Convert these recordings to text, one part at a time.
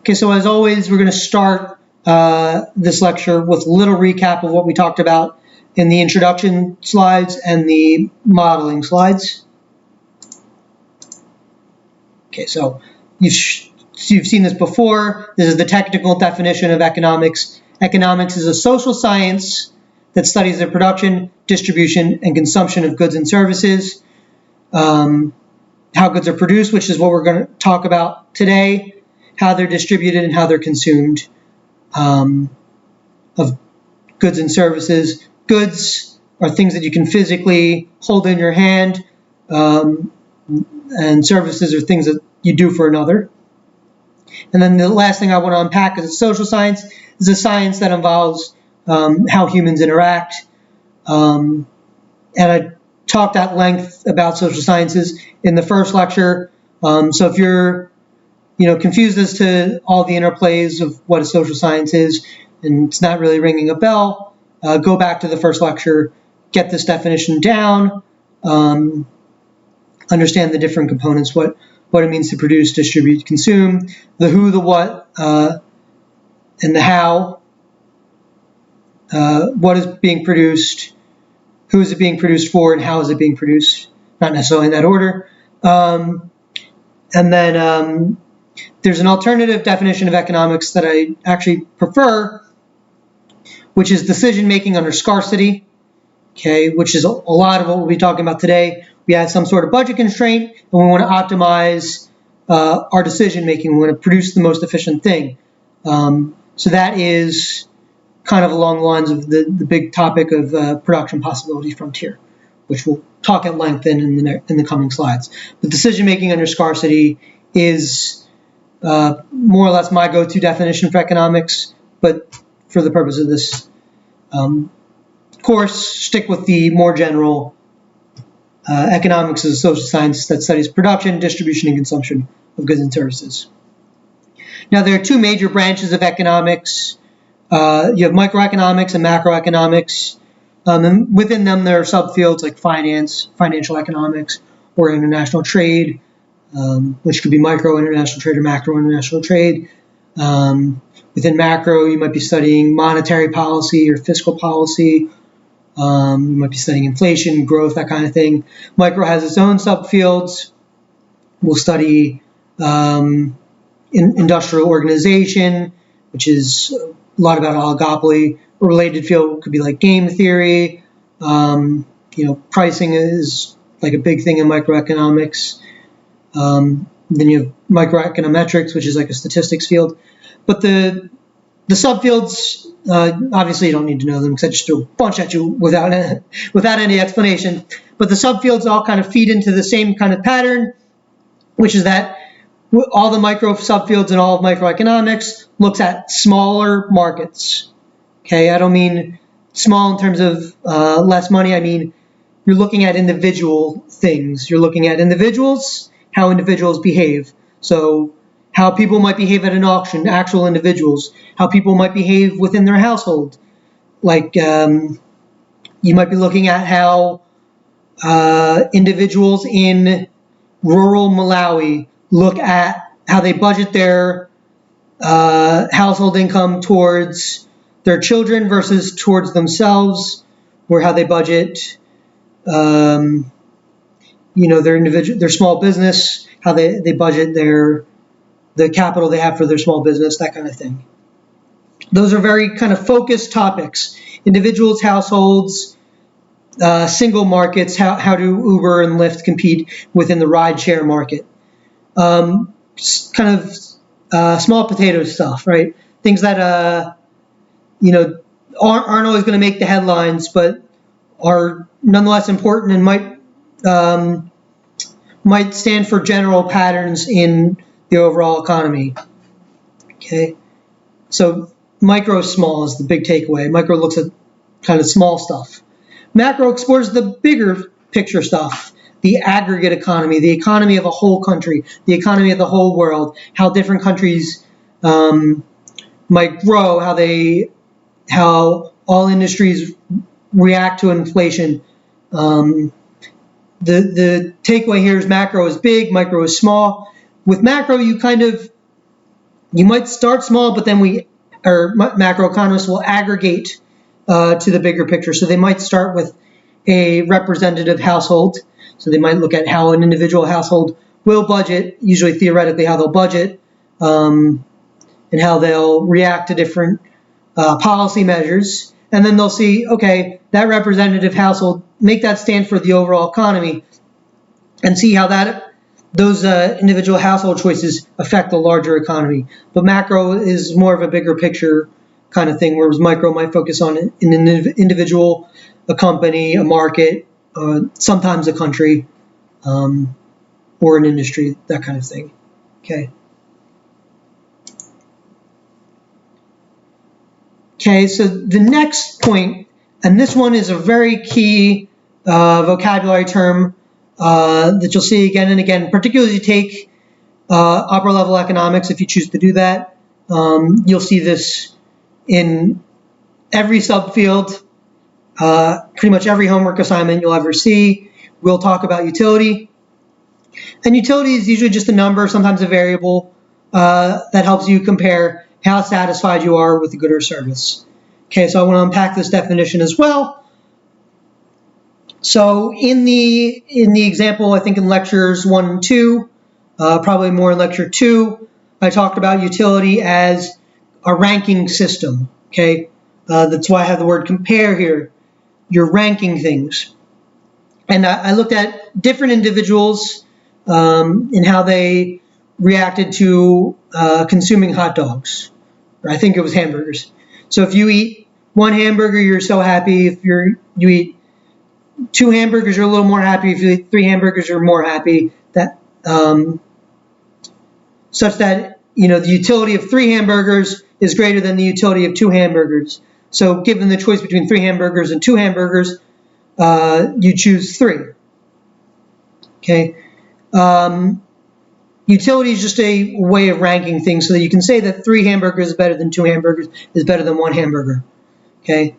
Okay, so as always, we're going to start this lecture with a little recap of what we talked about in the introduction slides and the modeling slides. Okay, so you've seen this before. This is the technical definition of economics. Economics is a social science that studies the production, distribution, and consumption of goods and services. How goods are produced, which is what we're going to talk about today, how they're distributed and how they're consumed, of goods and services. Goods are things that you can physically hold in your hand, and services are things that you do for another. And then the last thing I want to unpack is social science. It's a science that involves how humans interact. And I talked at length about social sciences in the first lecture. So if you're confused as to all the interplays of what a social science is and it's not really ringing a bell, go back to the first lecture, get this definition down, understand the different components, what it means to produce, distribute, consume, the who, the what, and the how, what is being produced, who is it being produced for, and how is it being produced, not necessarily in that order. And then there's an alternative definition of economics that I actually prefer, which is decision-making under scarcity, okay, which is a lot of what we'll be talking about today. We have some sort of budget constraint, and we want to optimize our decision-making. We want to produce the most efficient thing. So that is kind of along the lines of the big topic of production possibility frontier, which we'll talk at length in the coming slides. But decision-making under scarcity is more or less my go-to definition for economics, but for the purpose of this course, stick with the more general economics as a social science that studies production, distribution, and consumption of goods and services. Now, there are two major branches of economics. You have microeconomics and macroeconomics. And within them, there are subfields like finance, financial economics, or international trade, which could be micro international trade or macro international trade. Within macro, you might be studying monetary policy or fiscal policy. You might be studying inflation, growth, that kind of thing. Micro has its own subfields. We'll study industrial organization, which is a lot about oligopoly. A related field could be like game theory. Pricing is like a big thing in microeconomics. Then you have microeconometrics, which is like a statistics field. But the subfields, obviously you don't need to know them because I just threw a bunch at you without any explanation. But the subfields all kind of feed into the same kind of pattern, which is that all the micro subfields in all of microeconomics looks at smaller markets. Okay, I don't mean small in terms of less money. I mean you're looking at individual things. You're looking at individuals, how individuals behave. So how people might behave at an auction, actual individuals, how people might behave within their household. Like you might be looking at how individuals in rural Malawi look at how they budget their household income towards their children versus towards themselves, or how they budget their small business, how they budget the capital they have for their small business, that kind of thing. Those are very kind of focused topics. Individuals, households, single markets, how do Uber and Lyft compete within the rideshare market. Kind of small potato stuff, right? Things that, aren't always going to make the headlines, but are nonetheless important and might stand for general patterns in the overall economy. Okay, so micro small is the big takeaway. Micro looks at kind of small stuff. Macro explores the bigger picture stuff, the aggregate economy, the economy of a whole country, the economy of the whole world, how different countries might grow, how all industries react to inflation. The takeaway here is macro is big, micro is small. With macro, you kind of You might start small, but then macroeconomists will aggregate to the bigger picture. So they might start with a representative household. So they might look at how an individual household will budget, usually theoretically how they'll budget, and how they'll react to different policy measures. And then they'll see, okay, that representative household, make that stand for the overall economy, and see how those individual household choices affect the larger economy. But macro is more of a bigger picture kind of thing, whereas micro might focus on an individual, a company, a market, sometimes a country, or an industry, that kind of thing. Okay. Okay, so the next point, and this one is a very key vocabulary term that you'll see again and again, particularly as you take upper level economics, if you choose to do that. You'll see this in every subfield, pretty much every homework assignment you'll ever see. We'll talk about utility. And utility is usually just a number, sometimes a variable, that helps you compare how satisfied you are with a good or service. Okay, so I want to unpack this definition as well. So in the example, I think in lectures 1 and 2, probably more in lecture 2, I talked about utility as a ranking system. Okay, that's why I have the word compare here. You're ranking things. And I looked at different individuals and how they reacted to consuming hot dogs. Or I think it was hamburgers. So if you eat one hamburger, you're so happy. If you eat 2 hamburgers, you're a little more happy. If you eat 3 hamburgers, you're more happy. That such that the utility of 3 hamburgers is greater than the utility of 2 hamburgers. So given the choice between 3 hamburgers and 2 hamburgers, you choose 3. Okay. Utility is just a way of ranking things so that you can say that 3 hamburgers is better than 2 hamburgers is better than 1 hamburger. Okay.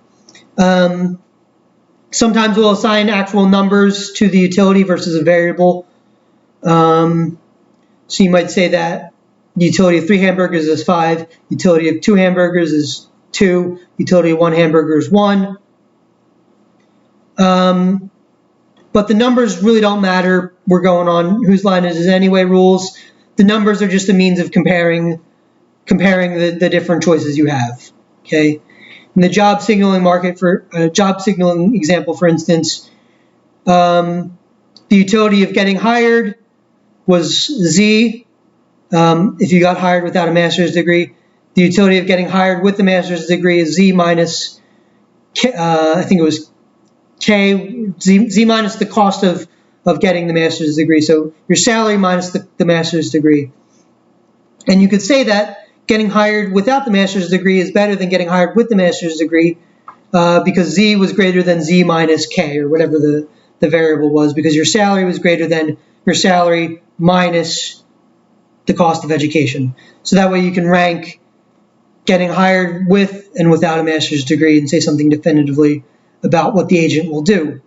Sometimes we'll assign actual numbers to the utility versus a variable. So you might say that the utility of 3 hamburgers is 5, utility of 2 hamburgers is 2, utility of 1 hamburger is 1. But the numbers really don't matter. We're going on whose line it is anyway rules. The numbers are just a means of comparing the different choices you have. Okay. In the job signaling market, for a job signaling example, for instance, the utility of getting hired was Z. If you got hired without a master's degree, the utility of getting hired with the master's degree is Z minus, I think it was Z minus the cost of getting the master's degree. So your salary minus the master's degree. And you could say that getting hired without the master's degree is better than getting hired with the master's degree because Z was greater than Z minus K, or whatever the variable was, because your salary was greater than your salary minus the cost of education. So that way you can rank getting hired with and without a master's degree and say something definitively about what the agent will do.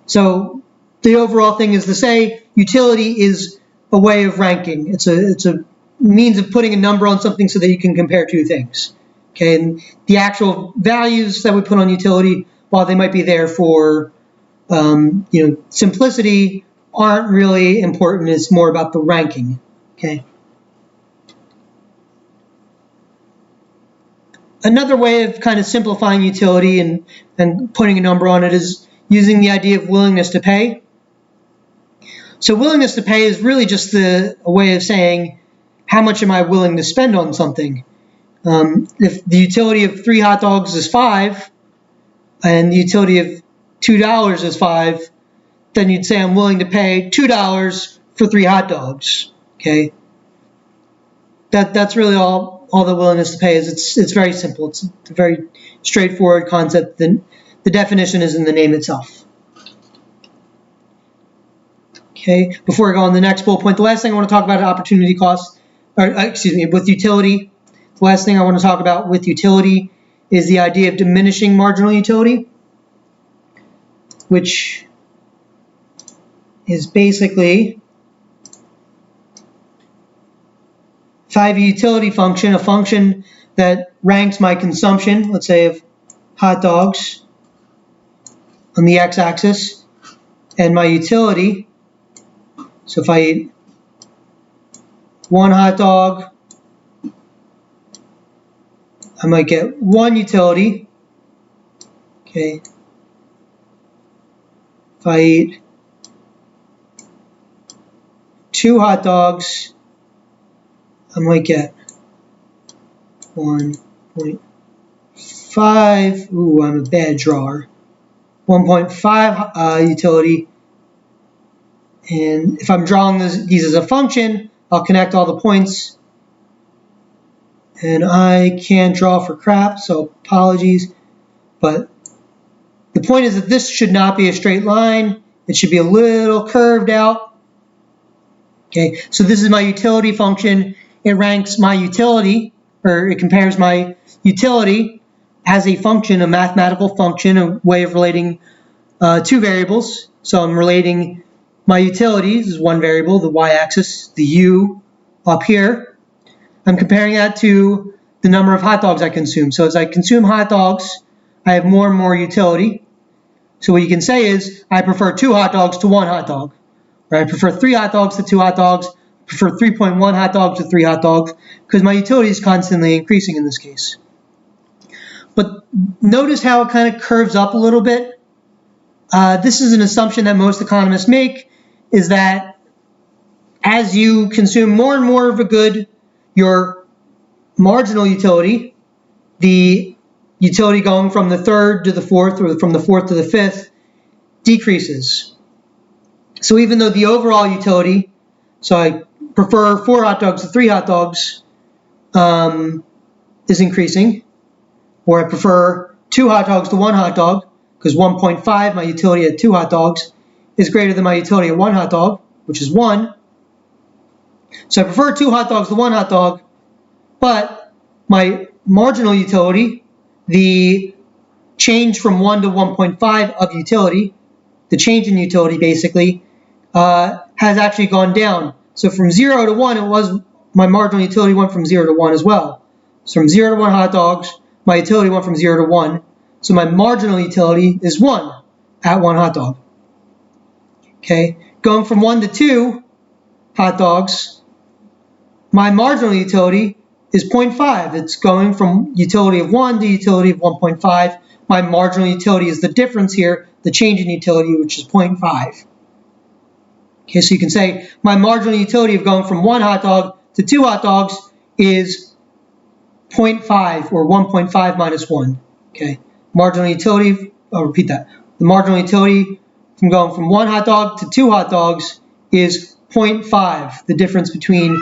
So the overall thing is to say utility is a way of ranking. It's a means of putting a number on something so that you can compare 2 things. Okay, and the actual values that we put on utility, while they might be there for simplicity, aren't really important. It's more about the ranking. Okay. Another way of kind of simplifying utility and putting a number on it is using the idea of willingness to pay. So willingness to pay is really just a way of saying, how much am I willing to spend on something? If the utility of 3 hot dogs is 5, and the utility of $2 is 5, then you'd say I'm willing to pay $2 for 3 hot dogs. Okay, that's really all the willingness to pay is. It's very simple. It's a very straightforward concept. The definition is in the name itself. Okay, before I go on the next bullet point, the last thing I want to talk about is opportunity costs, with utility. The last thing I want to talk about with utility is the idea of diminishing marginal utility, which is basically if I have a utility function, a function that ranks my consumption, let's say of hot dogs on the x-axis, and my utility, so if I eat one hot dog, I might get one utility. Okay. If I eat 2 hot dogs, I might get 1.5. Ooh, I'm a bad drawer. 1.5 utility. And if I'm drawing these as a function, I'll connect all the points. And I can't draw for crap, so apologies. But the point is that this should not be a straight line. It should be a little curved out. Okay, so this is my utility function. It ranks my utility, or it compares my utility as a function, a mathematical function, a way of relating two variables. So I'm relating my utilities as one variable, the y-axis, the u up here. I'm comparing that to the number of hot dogs I consume. So as I consume hot dogs, I have more and more utility. So what you can say is, I prefer 2 hot dogs to 1 hot dog. Or I prefer 3 hot dogs to 2 hot dogs. I prefer 3.1 hot dogs to 3 hot dogs, because my utility is constantly increasing in this case. But notice how it kind of curves up a little bit. This is an assumption that most economists make, is that as you consume more and more of a good, your marginal utility, the utility going from the third to the fourth, or from the fourth to the fifth, decreases. So even though the overall utility, so I prefer 4 hot dogs to 3 hot dogs, is increasing, or I prefer 2 hot dogs to 1 hot dog, because 1.5, my utility at 2 hot dogs, is greater than my utility at 1 hot dog, which is 1. So I prefer 2 hot dogs to 1 hot dog, but my marginal utility, the change from 1 to 1.5 of utility, the change in utility basically, has actually gone down. So from 0 to 1, my marginal utility went from 0 to 1 as well. So from 0 to 1 hot dogs, my utility went from 0 to 1. So my marginal utility is 1 at 1 hot dog. Okay, going from 1 to 2 hot dogs, my marginal utility is 0.5. It's going from utility of 1 to utility of 1.5. My marginal utility is the difference here, the change in utility, which is 0.5. Okay, so you can say my marginal utility of going from 1 hot dog to 2 hot dogs is 0.5, or 1.5 minus 1. Okay, marginal utility, I'll repeat that. The marginal utility from going from 1 hot dog to 2 hot dogs is 0.5, the difference between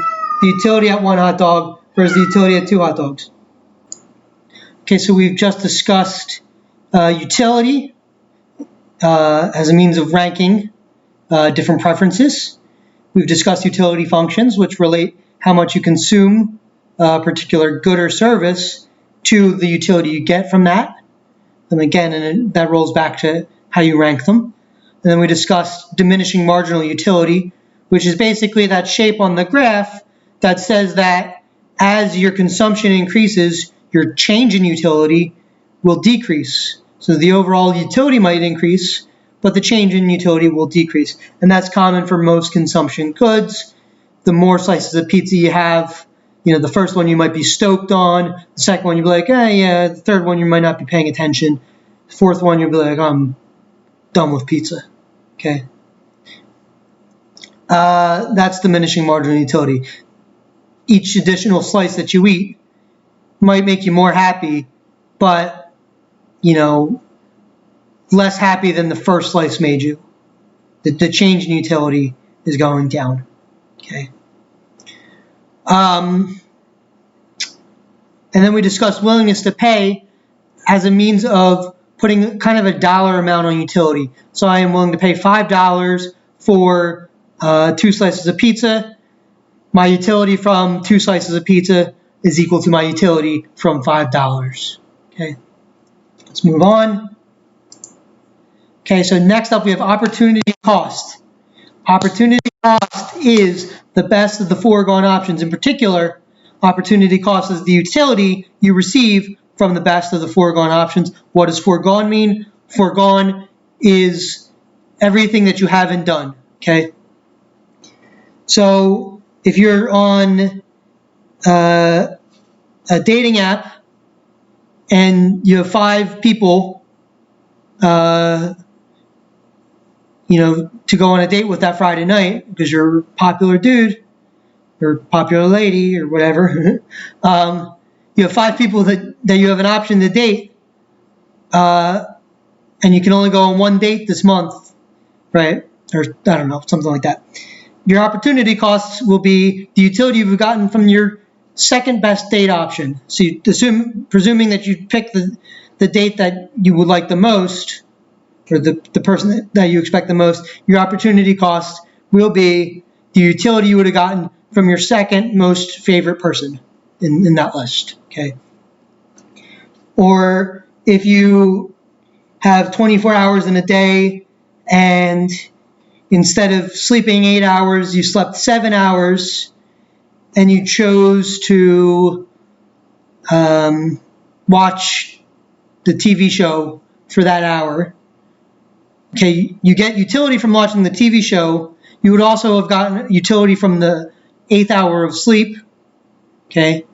the utility at 1 hot dog versus the utility at 2 hot dogs. Okay, so we've just discussed utility as a means of ranking different preferences. We've discussed utility functions, which relate how much you consume a particular good or service to the utility you get from that. And again, that rolls back to how you rank them. And then we discussed diminishing marginal utility, which is basically that shape on the graph that says that as your consumption increases, your change in utility will decrease. So the overall utility might increase, but the change in utility will decrease. And that's common for most consumption goods. The more slices of pizza you have, the first one you might be stoked on, the second one you'll be like, yeah, the third one you might not be paying attention, the fourth one you'll be like, I'm done with pizza. Okay. That's diminishing marginal utility. Each additional slice that you eat might make you more happy, but, less happy than the first slice made you. The change in utility is going down. Okay. And then we discussed willingness to pay as a means of putting kind of a dollar amount on utility. So I am willing to pay $5 for 2 slices of pizza. My utility from 2 slices of pizza is equal to my utility from $5. Okay, let's move on. Okay, so next up we have opportunity cost. Opportunity cost is the best of the foregone options. In particular, Opportunity cost is the utility you receive from the best of the foregone options. What does foregone mean? Foregone is everything that you haven't done, okay? So if you're on a dating app and you have 5 people, to go on a date with that Friday night because you're a popular dude or popular lady or whatever, you have 5 people that you have an option to date, and you can only go on one date this month, right? Or I don't know, something like that. Your opportunity costs will be the utility you've gotten from your second best date option. So you presuming that you pick the date that you would like the most, or the person that you expect the most, your opportunity cost will be the utility you would have gotten from your second most favorite person in that list, okay? Or if you have 24 hours in a day and instead of sleeping 8 hours, you slept 7 hours and you chose to watch the TV show for that hour, okay, you get utility from watching the TV show. You would also have gotten utility from the 8th hour of sleep, okay?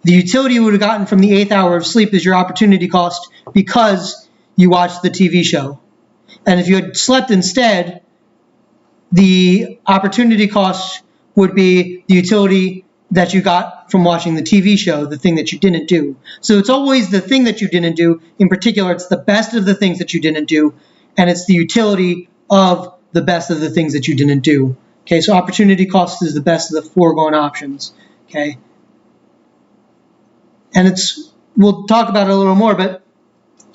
The utility you would have gotten from the 8th hour of sleep is your opportunity cost because you watched the TV show. And if you had slept instead, the opportunity cost would be the utility that you got from watching the TV show, the thing that you didn't do. So it's always the thing that you didn't do. In particular, it's the best of the things that you didn't do, and it's the utility of the best of the things that you didn't do. Okay, so opportunity cost is the best of the foregone options. Okay, and we'll talk about it a little more, but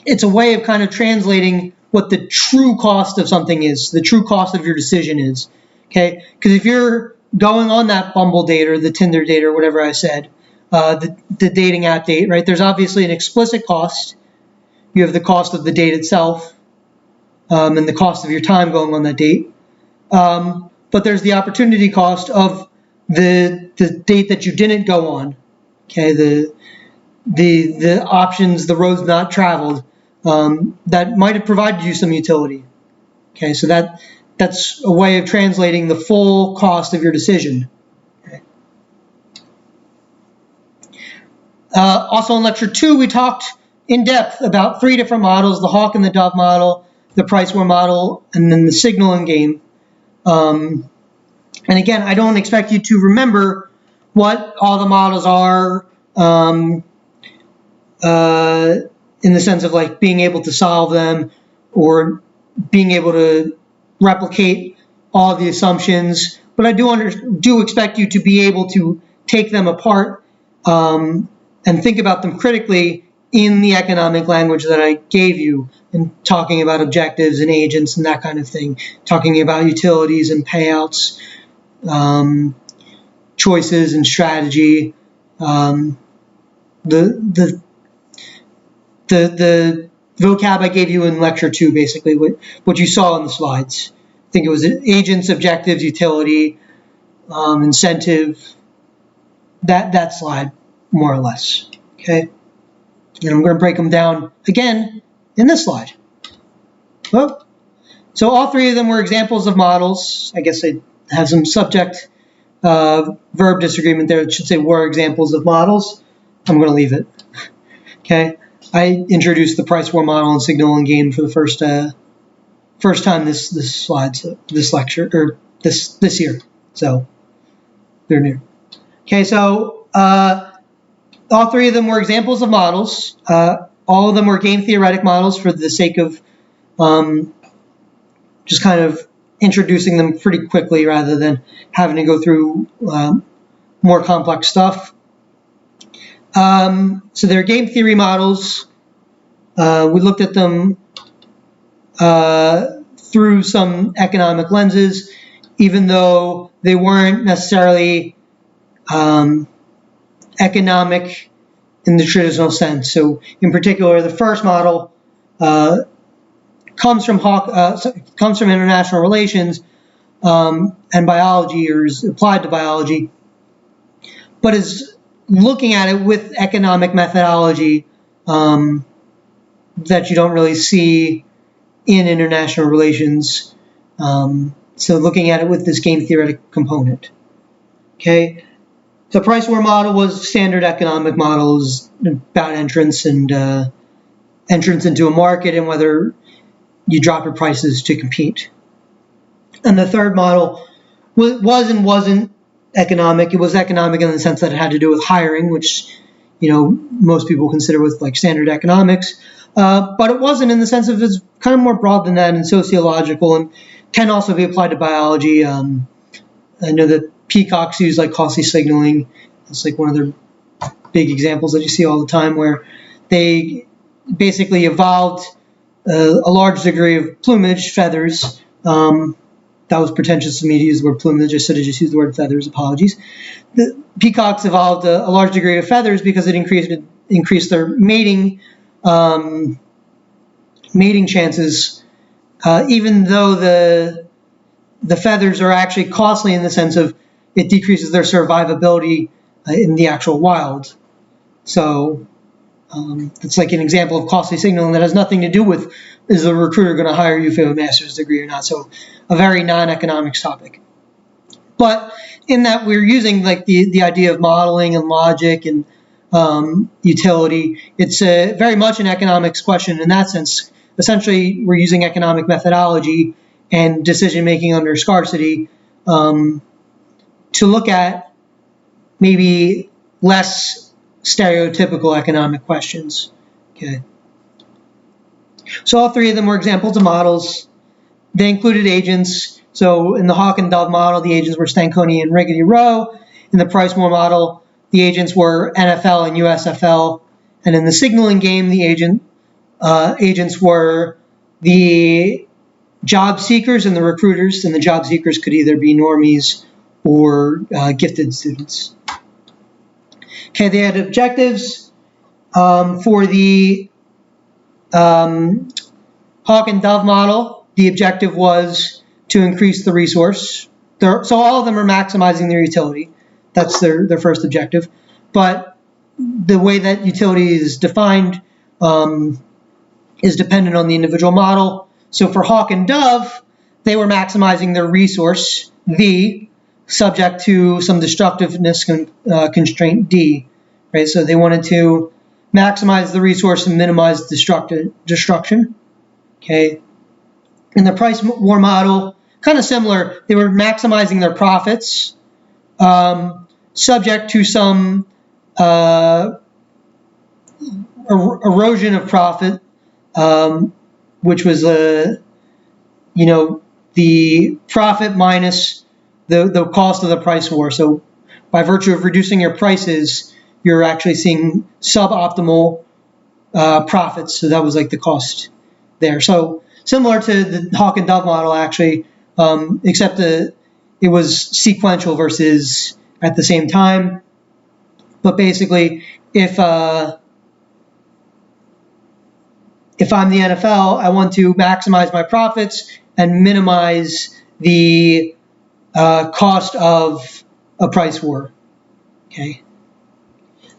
it's a way of kind of translating what the true cost of something is, the true cost of your decision is. Okay, because if you're going on that Bumble date or the Tinder date or whatever I said, the dating app date, right? There's obviously an explicit cost. You have the cost of the date itself, and the cost of your time going on that date. But there's the opportunity cost of the date that you didn't go on. Okay, the options, the roads not traveled, that might have provided you some utility. Okay, so that's a way of translating the full cost of your decision. Okay. Also in lecture 2, we talked in depth about 3 different models: the hawk and the dove model, the price war model, and then the signaling game. And again, I don't expect you to remember what all the models are, in the sense of like being able to solve them or being able to replicate all of the assumptions, but I do expect you to be able to take them apart and think about them critically in the economic language that I gave you, and talking about objectives and agents and that kind of thing, talking about utilities and payouts, choices and strategy. The vocab I gave you in lecture 2, basically what you saw in the slides. I think it was agents, objectives, utility, incentive, that slide, more or less, okay? And I'm going to break them down again in this slide. Well, so all 3 of them were examples of models. I guess I have some subject verb disagreement there. It should say were examples of models. I'm going to leave it, okay? I introduced the price war model and signaling game for the first time this lecture, or this year. So they're new. Okay, so all 3 of them were examples of models. All of them were game theoretic models for the sake of just kind of introducing them pretty quickly rather than having to go through more complex stuff. So they're game theory models. We looked at them through some economic lenses, even though they weren't necessarily economic in the traditional sense. So in particular, the first model comes from international relations and biology, or is applied to biology. but is looking at it with economic methodology that you don't really see in international relations. So looking at it with this game theoretic component. Okay, the price war model was standard economic models about entrance into a market and whether you drop your prices to compete. And the third model was and wasn't economic. It was economic in the sense that it had to do with hiring, which most people consider with like standard economics. But it wasn't in the sense of it's kind of more broad than that and sociological and can also be applied to biology. I know that peacocks use like costly signaling. It's like one of their big examples that you see all the time where they basically evolved a large degree of plumage, feathers. That was pretentious of me to use the word plumage. I should have just used the word feathers. Apologies. The peacocks evolved a large degree of feathers because it increased their mating chances, even though the feathers are actually costly in the sense of it decreases their survivability in the actual wild. So it's like an example of costly signaling that has nothing to do with is the recruiter going to hire you if you have a master's degree or not. So a very non-economics topic. But in that we're using like the idea of modeling and logic and utility, it's very much an economics question in that sense. Essentially, we're using economic methodology and decision-making under scarcity to look at maybe less stereotypical economic questions. Okay. So all three of them were examples of models. They included agents. So in the Hawk and Dove model, the agents were Stanconi and Riggedy Rowe. In the Price-Moore model, the agents were NFL and USFL. And in the signaling game, the agents were the job seekers and the recruiters. And the job seekers could either be normies or gifted students. Okay, they had objectives for the Hawk and Dove model. The objective was to increase the resource. So all of them are maximizing their utility. That's their first objective. But the way that utility is defined is dependent on the individual model. So for Hawk and Dove, they were maximizing their resource, V, subject to some destructiveness constraint, D. Right? So they wanted to maximize the resource and minimize destruction. Okay. In the price war model, kind of similar. They were maximizing their profits, subject to some erosion of profit, which was the profit minus the cost of the price war. So by virtue of reducing your prices, you're actually seeing suboptimal profits. So that was like the cost there. So similar to the Hawk and Dove model, actually, except it was sequential versus at the same time. But basically, if I'm the NFL, I want to maximize my profits and minimize the cost of a price war. Okay.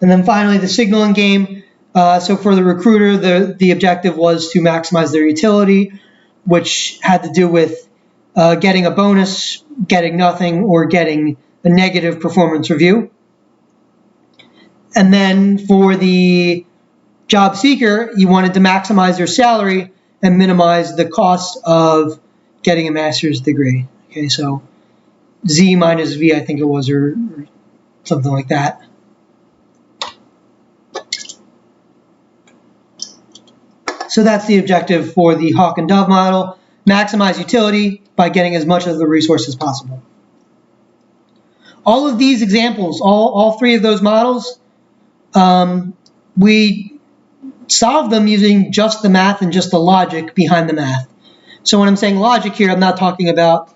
And then finally, the signaling game. So for the recruiter, the objective was to maximize their utility, which had to do with getting a bonus, getting nothing, or getting a negative performance review. And then for the job seeker, you wanted to maximize their salary and minimize the cost of getting a master's degree. Okay, so Z minus V, I think it was, or something like that. So that's the objective for the Hawk and Dove model. Maximize utility by getting as much of the resource as possible. All of these examples, all three of those models, we solved them using just the math and just the logic behind the math. So when I'm saying logic here, I'm not talking about,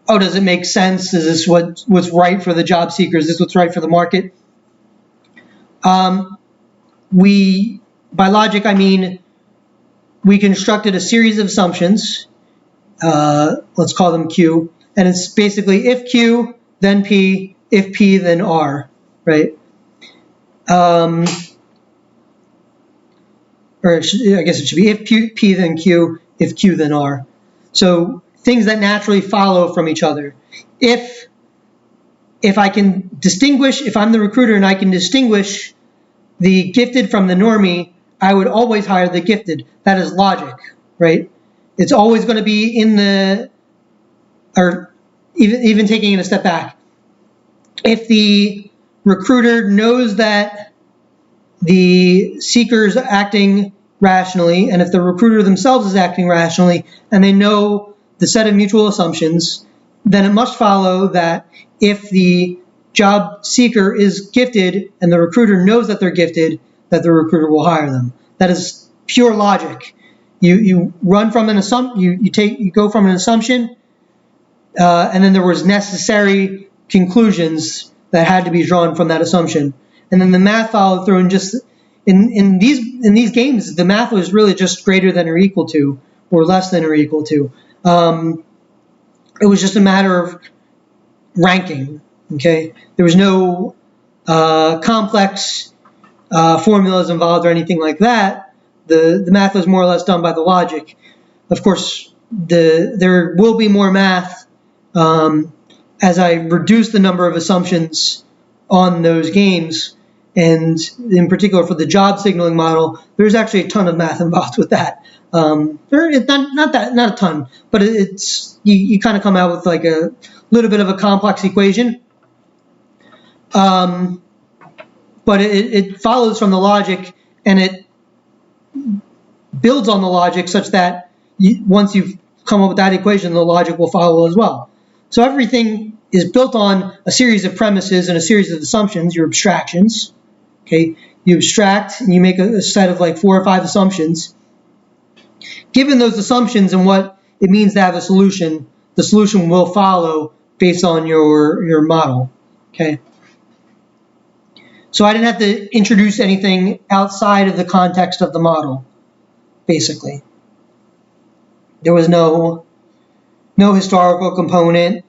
oh, does it make sense? Is this what's right for the job seeker? Is this what's right for the market? By logic, I mean we constructed a series of assumptions. Let's call them Q. And it's basically if Q, then P, if P, then R, right? Or I guess it should be if P, then Q, if Q, then R. So things that naturally follow from each other. If I can distinguish, if I'm the recruiter and I can distinguish the gifted from the normie, I would always hire the gifted. That is logic, right? It's always going to be in the, or even taking it a step back. If the recruiter knows that the seeker is acting rationally, and if the recruiter themselves is acting rationally, and they know the set of mutual assumptions, then it must follow that if the job seeker is gifted and the recruiter knows that they're gifted, that the recruiter will hire them. That is pure logic. You run from an assumption, you go from an assumption, and then there was necessary conclusions that had to be drawn from that assumption. And then the math followed through, and just in these games, the math was really just greater than or equal to, or less than or equal to. It was just a matter of ranking. Okay, there was no complex formulas involved or anything like that. The math was more or less done by the logic. Of course, there will be more math as I reduce the number of assumptions on those games. And in particular for the job signaling model, there's actually a ton of math involved with that. Not a ton, but it's you kind of come out with like a little bit of a complex equation. But it follows from the logic, and it builds on the logic such that once you've come up with that equation, the logic will follow as well. So everything is built on a series of premises and a series of assumptions, your abstractions. Okay, you abstract and you make a set of like 4 or 5 assumptions. Given those assumptions and what it means to have a solution, the solution will follow based on your model. Okay. So I didn't have to introduce anything outside of the context of the model, basically. There was no historical component,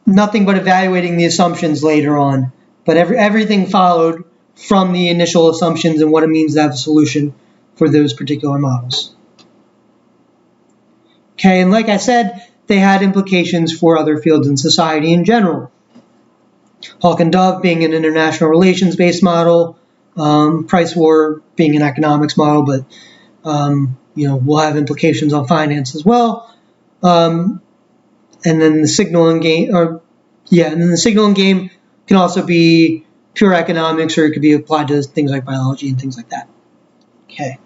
nothing but evaluating the assumptions later on. But everything followed from the initial assumptions and what it means to have a solution for those particular models. Okay, and like I said, they had implications for other fields in society in general. Hawk and Dove being an international relations-based model, price war being an economics model, but will have implications on finance as well. And then the signaling game, can also be pure economics, or it could be applied to things like biology and things like that. Okay.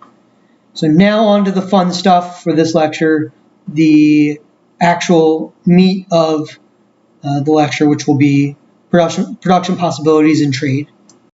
So now on to the fun stuff for this lecture, the actual meat of the lecture, which will be production possibilities in trade.